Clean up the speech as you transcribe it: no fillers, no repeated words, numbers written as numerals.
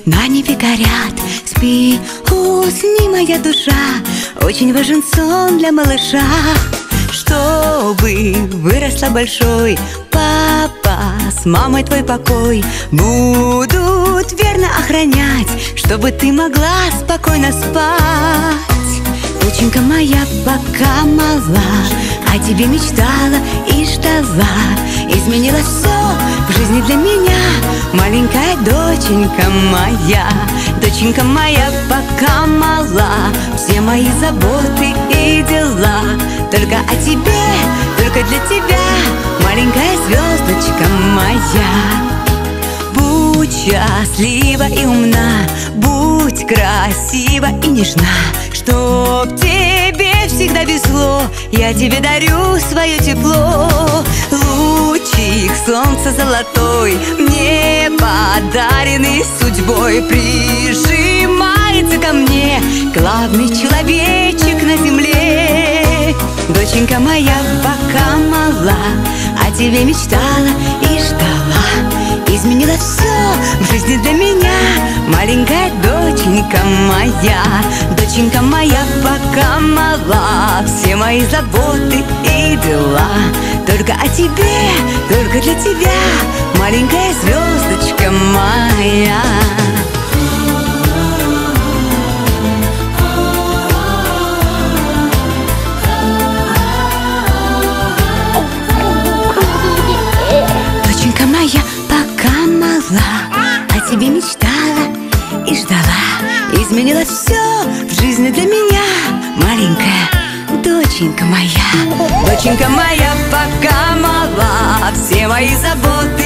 На небе горят, спи, усни, моя душа. Очень важен сон для малыша. Чтобы выросла большой, папа с мамой твой покой будут верно охранять, чтобы ты могла спокойно спать. Доченька моя пока мала, о тебе мечтала и ждала. Изменилось все в жизни для меня, маленькая доченька моя. Доченька моя пока мала, все мои заботы и дела только о тебе, только для тебя, маленькая звездочка моя. Будь счастлива и умна, будь красива и нежна, чтоб тебе всегда везло, я тебе дарю свое тепло. Лучик солнца золотой, мне подаренный судьбой, прижимается ко мне главный человечек на земле. Доченька моя пока мала, о тебе мечтала и ждала. Изменилось все в жизни для меня, маленькая доченька моя. Доченька моя пока мала, все мои заботы и дела только о тебе, только для тебя, маленькая звездочка моя. Доченька моя пока мала, о тебе мечтала и ждала. Изменилось все в жизни для меня, маленькая доченька моя. Доченька моя пока мала, все мои заботы